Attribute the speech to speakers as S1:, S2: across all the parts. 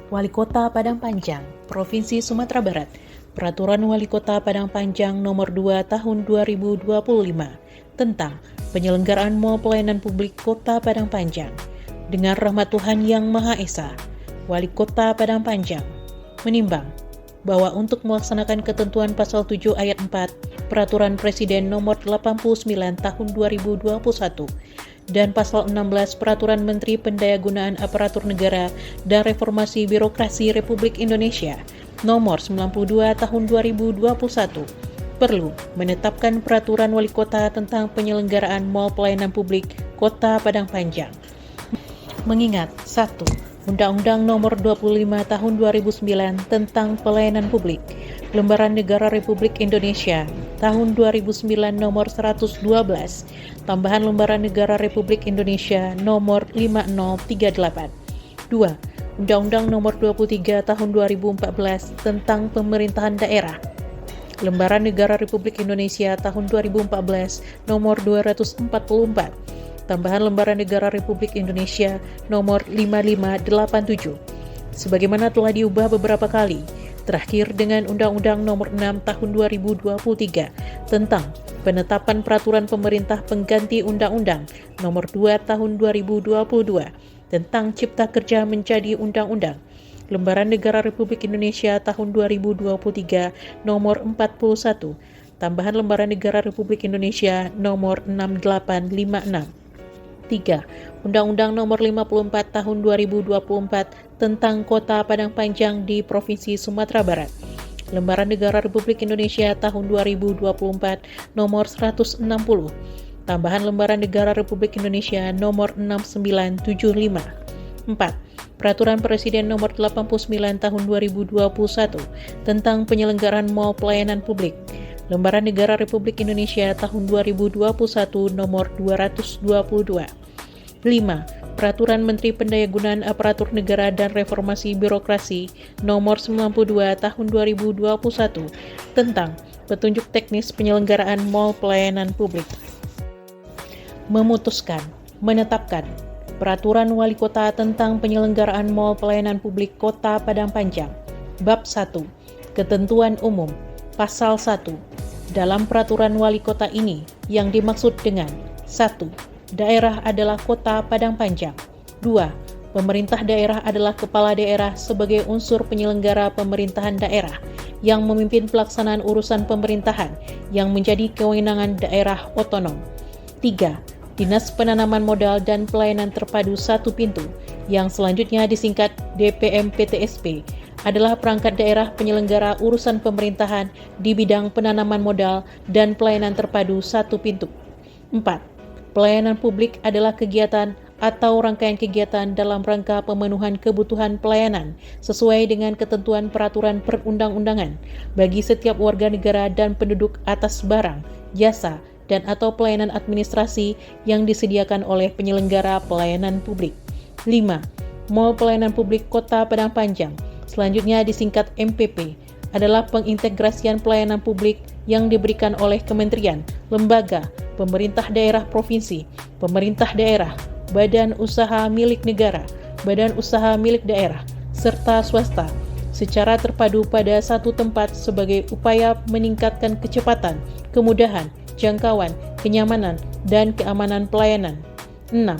S1: Wali Kota Padang Panjang, Provinsi Sumatera Barat, Peraturan Wali Kota Padang Panjang Nomor 2 Tahun 2025 tentang penyelenggaraan Mall Pelayanan Publik Kota Padang Panjang. Dengan rahmat Tuhan Yang Maha Esa, Wali Kota Padang Panjang menimbang bahwa untuk melaksanakan ketentuan pasal 7 ayat 4 Peraturan Presiden Nomor 89 Tahun 2021 dan pasal 16 Peraturan Menteri Pendayagunaan Aparatur Negara dan Reformasi Birokrasi Republik Indonesia Nomor 92 Tahun 2021 perlu menetapkan Peraturan Wali Kota tentang penyelenggaraan Mall Pelayanan Publik Kota Padang Panjang. Mengingat 1. Undang-Undang Nomor 25 Tahun 2009 tentang Pelayanan Publik, Lembaran Negara Republik Indonesia Tahun 2009 Nomor 112, tambahan Lembaran Negara Republik Indonesia Nomor 5038. 2. Undang-Undang Nomor 23 Tahun 2014 tentang Pemerintahan Daerah, Lembaran Negara Republik Indonesia Tahun 2014 Nomor 244. Tambahan Lembaran Negara Republik Indonesia Nomor 5587, sebagaimana telah diubah beberapa kali, terakhir dengan Undang-Undang Nomor 6 Tahun 2023 tentang penetapan peraturan pemerintah pengganti Undang-Undang Nomor 2 Tahun 2022 tentang Cipta Kerja menjadi Undang-Undang, Lembaran Negara Republik Indonesia Tahun 2023 Nomor 41, tambahan Lembaran Negara Republik Indonesia Nomor 6856. 3. Undang-Undang Nomor 54 Tahun 2024 tentang Kota Padang Panjang di Provinsi Sumatera Barat, Lembaran Negara Republik Indonesia Tahun 2024 Nomor 160, tambahan Lembaran Negara Republik Indonesia Nomor 6975. 4. Peraturan Presiden Nomor 89 Tahun 2021 tentang penyelenggaraan Mall Pelayanan Publik, Lembaran Negara Republik Indonesia Tahun 2021 Nomor 222. 5. Peraturan Menteri Pendayagunaan Aparatur Negara dan Reformasi Birokrasi Nomor 92 Tahun 2021 tentang petunjuk teknis penyelenggaraan Mall Pelayanan Publik. Memutuskan, menetapkan Peraturan Wali Kota tentang penyelenggaraan Mall Pelayanan Publik Kota Padang Panjang. Bab 1. Ketentuan Umum. Pasal 1. Dalam Peraturan Wali Kota ini yang dimaksud dengan 1. Daerah adalah Kota Padang Panjang. 2. Pemerintah daerah adalah kepala daerah sebagai unsur penyelenggara pemerintahan daerah yang memimpin pelaksanaan urusan pemerintahan yang menjadi kewenangan daerah otonom. 3. Dinas Penanaman Modal dan Pelayanan Terpadu Satu Pintu yang selanjutnya disingkat DPM-PTSP adalah perangkat daerah penyelenggara urusan pemerintahan di bidang penanaman modal dan pelayanan terpadu satu pintu. 4. Pelayanan publik adalah kegiatan atau rangkaian kegiatan dalam rangka pemenuhan kebutuhan pelayanan sesuai dengan ketentuan peraturan perundang-undangan bagi setiap warga negara dan penduduk atas barang, jasa, dan atau pelayanan administrasi yang disediakan oleh penyelenggara pelayanan publik. 5. Mall Pelayanan Publik Kota Padang Panjang, selanjutnya disingkat MPP, adalah pengintegrasian pelayanan publik yang diberikan oleh kementerian, lembaga, pemerintah daerah provinsi, pemerintah daerah, badan usaha milik negara, badan usaha milik daerah, serta swasta secara terpadu pada satu tempat sebagai upaya meningkatkan kecepatan, kemudahan, jangkauan, kenyamanan, dan keamanan pelayanan. 6.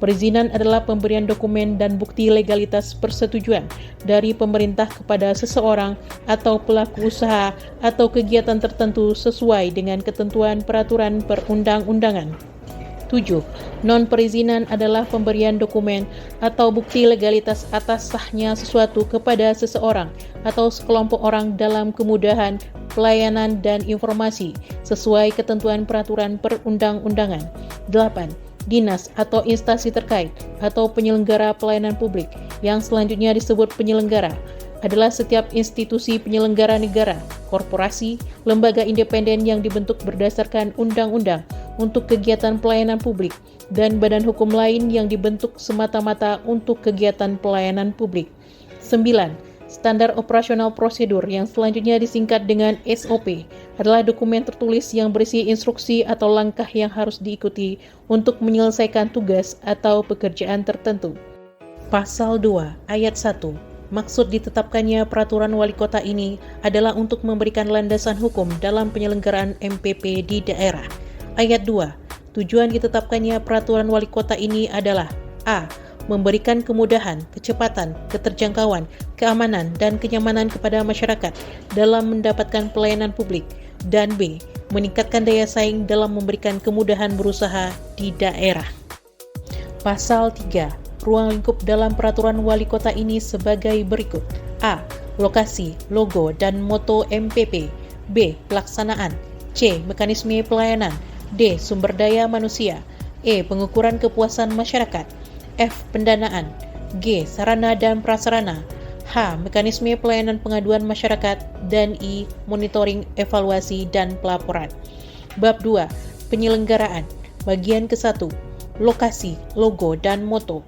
S1: Perizinan adalah pemberian dokumen dan bukti legalitas persetujuan dari pemerintah kepada seseorang atau pelaku usaha atau kegiatan tertentu sesuai dengan ketentuan peraturan perundang-undangan. 7. Non-perizinan adalah pemberian dokumen atau bukti legalitas atas sahnya sesuatu kepada seseorang atau sekelompok orang dalam kemudahan, pelayanan, dan informasi sesuai ketentuan peraturan perundang-undangan. 8. Dinas atau instansi terkait atau penyelenggara pelayanan publik yang selanjutnya disebut penyelenggara adalah setiap institusi penyelenggara negara, korporasi, lembaga independen yang dibentuk berdasarkan undang-undang untuk kegiatan pelayanan publik dan badan hukum lain yang dibentuk semata-mata untuk kegiatan pelayanan publik. 9. Standar operasional prosedur yang selanjutnya disingkat dengan SOP adalah dokumen tertulis yang berisi instruksi atau langkah yang harus diikuti untuk menyelesaikan tugas atau pekerjaan tertentu. Pasal 2 Ayat 1 Maksud ditetapkannya peraturan wali kota ini adalah untuk memberikan landasan hukum dalam penyelenggaraan MPP di daerah. Ayat 2. Tujuan ditetapkannya peraturan wali kota ini adalah A. Memberikan kemudahan, kecepatan, keterjangkauan, keamanan, dan kenyamanan kepada masyarakat dalam mendapatkan pelayanan publik, dan B. Meningkatkan daya saing dalam memberikan kemudahan berusaha di daerah. Pasal 3. Ruang lingkup dalam peraturan wali kota ini sebagai berikut. A. Lokasi, logo, dan moto MPP. B. Pelaksanaan. C. Mekanisme pelayanan. D. Sumber daya manusia. E. Pengukuran kepuasan masyarakat. F. Pendanaan. G. Sarana dan prasarana. H. Mekanisme pelayanan pengaduan masyarakat. Dan I. Monitoring, evaluasi, dan pelaporan. Bab 2. Penyelenggaraan. Bagian ke-1. Lokasi, logo, dan moto.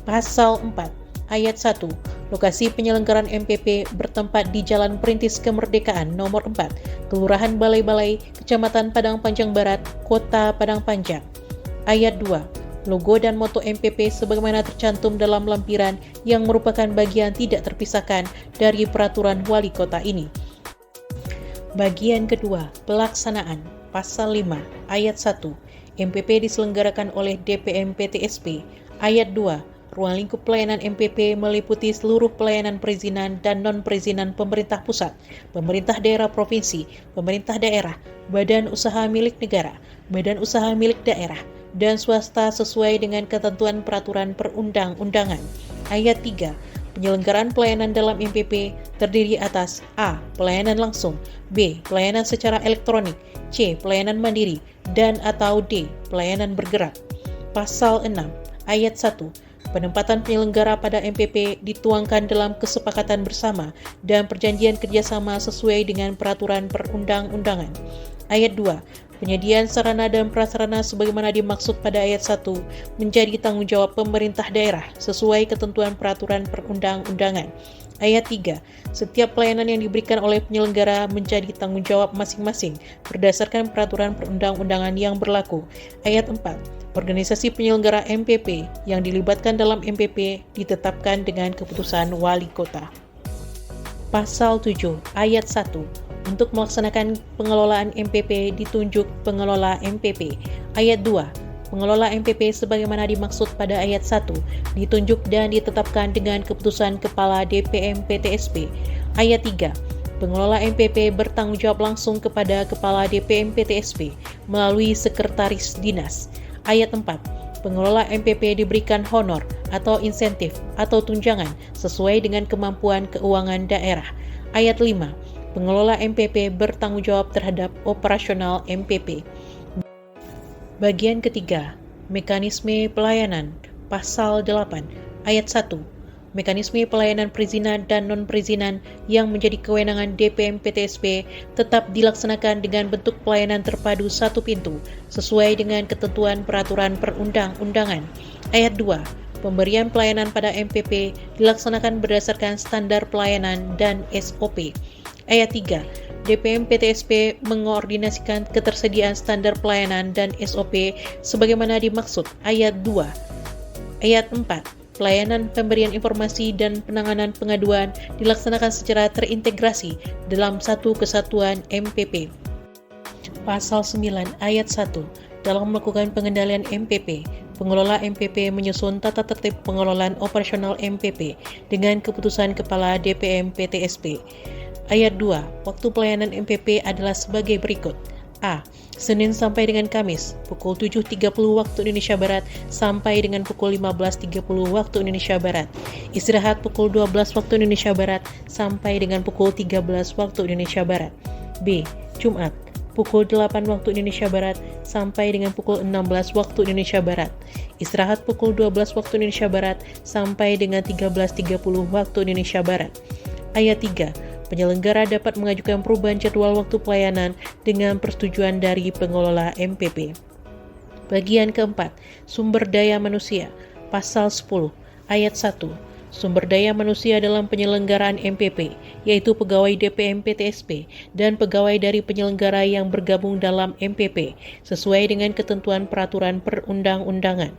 S1: Pasal 4, ayat 1. Lokasi penyelenggaraan MPP bertempat di Jalan Perintis Kemerdekaan nomor 4, Kelurahan Balai-Balai, Kecamatan Padang Panjang Barat, Kota Padang Panjang. Ayat 2. Logo dan moto MPP sebagaimana tercantum dalam lampiran yang merupakan bagian tidak terpisahkan dari peraturan wali kota ini. Bagian kedua, pelaksanaan. Pasal 5, ayat 1. MPP diselenggarakan oleh DPM PTSP. Ayat 2. Ruang lingkup pelayanan MPP meliputi seluruh pelayanan perizinan dan non-perizinan pemerintah pusat, pemerintah daerah provinsi, pemerintah daerah, badan usaha milik negara, badan usaha milik daerah, dan swasta sesuai dengan ketentuan peraturan perundang-undangan. Ayat 3. Penyelenggaraan pelayanan dalam MPP terdiri atas A. Pelayanan langsung, B. Pelayanan secara elektronik, C. Pelayanan mandiri, dan atau D. Pelayanan bergerak. Pasal 6, ayat 1. Penempatan penyelenggara pada MPP dituangkan dalam kesepakatan bersama dan perjanjian kerjasama sesuai dengan peraturan perundang-undangan. Ayat 2. Penyediaan sarana dan prasarana sebagaimana dimaksud pada ayat 1 menjadi tanggung jawab pemerintah daerah sesuai ketentuan peraturan perundang-undangan. Ayat 3. Setiap pelayanan yang diberikan oleh penyelenggara menjadi tanggung jawab masing-masing berdasarkan peraturan perundang-undangan yang berlaku. Ayat 4. Organisasi penyelenggara MPP yang dilibatkan dalam MPP ditetapkan dengan keputusan wali kota. Pasal 7, ayat 1. Untuk melaksanakan pengelolaan MPP ditunjuk pengelola MPP. Ayat 2. Pengelola MPP sebagaimana dimaksud pada ayat 1 ditunjuk dan ditetapkan dengan keputusan Kepala DPM PTSP. Ayat 3. Pengelola MPP bertanggung jawab langsung kepada Kepala DPM PTSP melalui Sekretaris Dinas. Ayat 4. Pengelola MPP diberikan honor atau insentif atau tunjangan sesuai dengan kemampuan keuangan daerah. Ayat 5. Pengelola MPP bertanggung jawab terhadap operasional MPP. Bagian ketiga, mekanisme pelayanan. Pasal 8, ayat 1. Mekanisme pelayanan perizinan dan non-perizinan yang menjadi kewenangan DPM PTSP tetap dilaksanakan dengan bentuk pelayanan terpadu satu pintu sesuai dengan ketentuan peraturan perundang-undangan. Ayat 2. Pemberian pelayanan pada MPP dilaksanakan berdasarkan standar pelayanan dan SOP. Ayat 3. DPM PTSP mengoordinasikan ketersediaan standar pelayanan dan SOP sebagaimana dimaksud ayat 2. Ayat 4. Pelayanan pemberian informasi dan penanganan pengaduan dilaksanakan secara terintegrasi dalam satu kesatuan MPP. Pasal 9 ayat 1. Dalam melakukan pengendalian MPP, pengelola MPP menyusun tata tertib pengelolaan operasional MPP dengan keputusan Kepala DPM PTSP. Ayat 2. Waktu pelayanan MPP adalah sebagai berikut. A. Senin sampai dengan Kamis, pukul 7.30 waktu Indonesia Barat sampai dengan pukul 15.30 waktu Indonesia Barat. Istirahat pukul 12 waktu Indonesia Barat sampai dengan pukul 13 waktu Indonesia Barat. B. Jumat, pukul 8 waktu Indonesia Barat sampai dengan pukul 16 waktu Indonesia Barat. Istirahat pukul 12 waktu Indonesia Barat sampai dengan 13.30 waktu Indonesia Barat. Ayat 3. Penyelenggara dapat mengajukan perubahan jadwal waktu pelayanan dengan persetujuan dari pengelola MPP. Bagian keempat, sumber daya manusia. Pasal 10, ayat 1. Sumber daya manusia dalam penyelenggaraan MPP, yaitu pegawai DPM PTSP dan pegawai dari penyelenggara yang bergabung dalam MPP, sesuai dengan ketentuan peraturan perundang-undangan.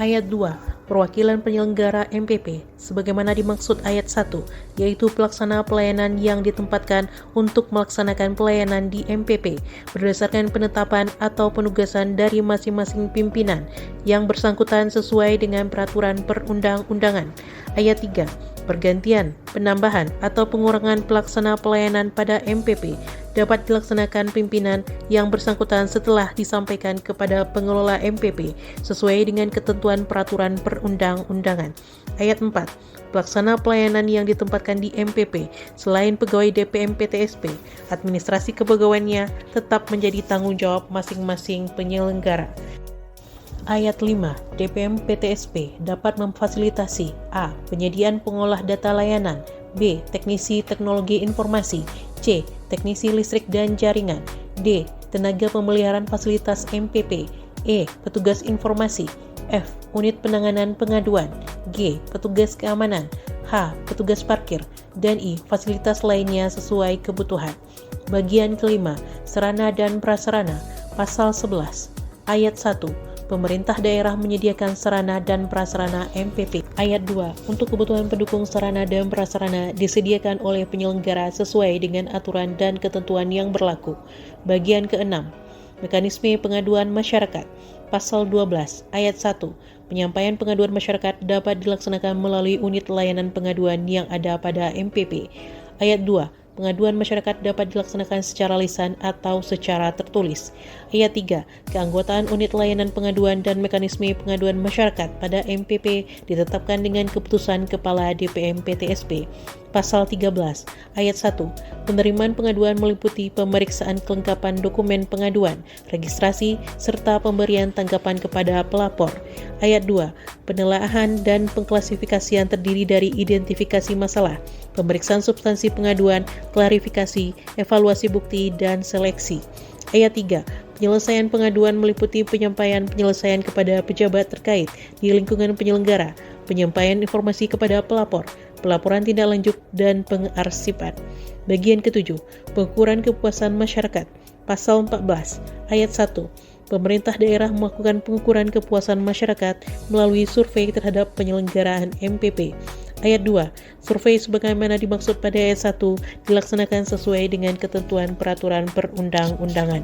S1: Ayat 2. perwakilan penyelenggara MPP sebagaimana dimaksud ayat 1, yaitu pelaksana pelayanan yang ditempatkan untuk melaksanakan pelayanan di MPP berdasarkan penetapan atau penugasan dari masing-masing pimpinan yang bersangkutan sesuai dengan peraturan perundang-undangan. Ayat 3. Pergantian, penambahan, atau pengurangan pelaksana pelayanan pada MPP dapat dilaksanakan pimpinan yang bersangkutan setelah disampaikan kepada pengelola MPP sesuai dengan ketentuan peraturan perundang-undangan. Ayat 4. Pelaksana pelayanan yang ditempatkan di MPP selain pegawai DPM PTSP, administrasi kepegawaiannya tetap menjadi tanggung jawab masing-masing penyelenggara. Ayat 5. DPM PTSP dapat memfasilitasi A. Penyediaan pengolah data layanan, B. Teknisi teknologi informasi, C. Teknisi listrik dan jaringan, D. Tenaga pemeliharaan fasilitas MPP, E. Petugas informasi, F. Unit penanganan pengaduan, G. Petugas keamanan, H. Petugas parkir, dan I. Fasilitas lainnya sesuai kebutuhan. Bagian kelima, sarana dan prasarana, pasal 11, ayat 1. Pemerintah daerah menyediakan sarana dan prasarana MPP. Ayat 2. Untuk kebutuhan pendukung sarana dan prasarana disediakan oleh penyelenggara sesuai dengan aturan dan ketentuan yang berlaku. Bagian ke-6. Mekanisme pengaduan masyarakat. Pasal 12, ayat 1. Penyampaian pengaduan masyarakat dapat dilaksanakan melalui unit layanan pengaduan yang ada pada MPP. Ayat 2. Pengaduan masyarakat dapat dilaksanakan secara lisan atau secara tertulis. Ayat 3. Keanggotaan unit layanan pengaduan dan mekanisme pengaduan masyarakat pada MPP ditetapkan dengan keputusan Kepala DPM PTSP. Pasal 13, ayat 1. Penerimaan pengaduan meliputi pemeriksaan kelengkapan dokumen pengaduan, registrasi, serta pemberian tanggapan kepada pelapor. Ayat 2. Penelaahan dan pengklasifikasian terdiri dari identifikasi masalah, pemeriksaan substansi pengaduan, klarifikasi, evaluasi bukti, dan seleksi. Ayat 3. Penyelesaian pengaduan meliputi penyampaian penyelesaian kepada pejabat terkait di lingkungan penyelenggara, penyampaian informasi kepada pelapor, pelaporan tindak lanjut, dan pengarsipan. Bagian ke-7, pengukuran kepuasan masyarakat. Pasal 14, ayat 1. Pemerintah daerah melakukan pengukuran kepuasan masyarakat melalui survei terhadap penyelenggaraan MPP. Ayat 2. Survei sebagaimana dimaksud pada ayat 1 dilaksanakan sesuai dengan ketentuan peraturan perundang-undangan.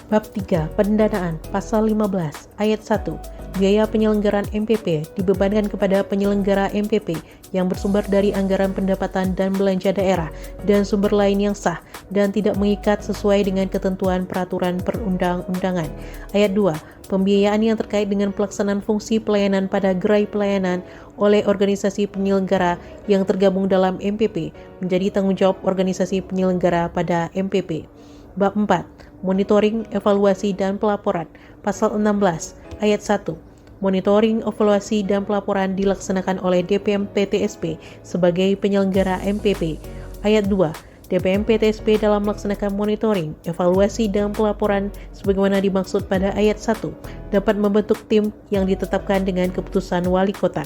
S1: Bab 3. Pendanaan. Pasal 15, ayat 1. Biaya penyelenggaraan MPP dibebankan kepada penyelenggara MPP yang bersumber dari anggaran pendapatan dan belanja daerah dan sumber lain yang sah dan tidak mengikat sesuai dengan ketentuan peraturan perundang-undangan. Ayat 2. Pembiayaan yang terkait dengan pelaksanaan fungsi pelayanan pada gerai pelayanan oleh organisasi penyelenggara yang tergabung dalam MPP menjadi tanggung jawab organisasi penyelenggara pada MPP. Bab 4. Monitoring, evaluasi, dan pelaporan. Pasal 16, ayat 1. Monitoring, evaluasi, dan pelaporan dilaksanakan oleh DPM PTSP sebagai penyelenggara MPP. Ayat 2. DPM PTSP dalam melaksanakan monitoring, evaluasi, dan pelaporan sebagaimana dimaksud pada ayat 1 dapat membentuk tim yang ditetapkan dengan keputusan wali kota.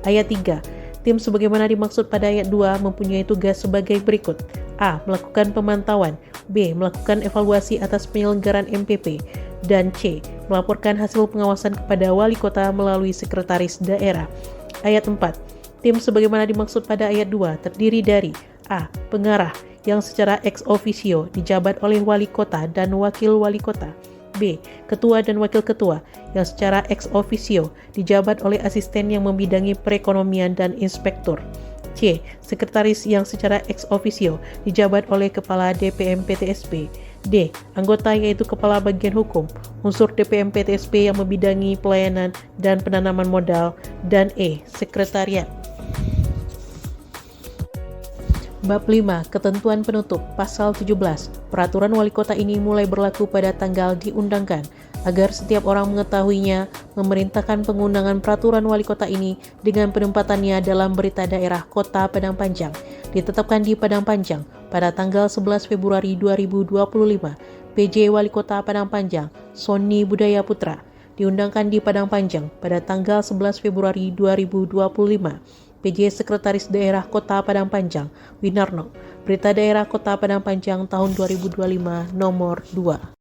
S1: Ayat 3. Tim sebagaimana dimaksud pada ayat 2 mempunyai tugas sebagai berikut. A. Melakukan pemantauan, B. Melakukan evaluasi atas penyelenggaraan MPP, dan C. Melaporkan hasil pengawasan kepada wali kota melalui sekretaris daerah. Ayat 4. Tim sebagaimana dimaksud pada ayat 2 terdiri dari A. Pengarah yang secara ex officio dijabat oleh wali kota dan wakil wali kota. B. Ketua dan wakil ketua yang secara ex officio dijabat oleh asisten yang membidangi perekonomian dan inspektur. C. Sekretaris yang secara ex officio dijabat oleh Kepala DPM PTSP. D. Anggota yaitu Kepala Bagian Hukum, unsur DPM PTSP yang membidangi pelayanan dan penanaman modal. Dan E. Sekretariat. Bab 5. Ketentuan penutup. Pasal 17. Peraturan wali kota ini mulai berlaku pada tanggal diundangkan. Agar setiap orang mengetahuinya, memerintahkan pengundangan peraturan wali kota ini dengan penempatannya dalam berita daerah Kota Padang Panjang. Ditetapkan di Padang Panjang pada tanggal 11 Februari 2025. PJ Wali Kota Padang Panjang, Sony Budaya Putra. Diundangkan di Padang Panjang pada tanggal 11 Februari 2025. PJ Sekretaris Daerah Kota Padang Panjang, Winarno. Berita Daerah Kota Padang Panjang tahun 2025 nomor 2.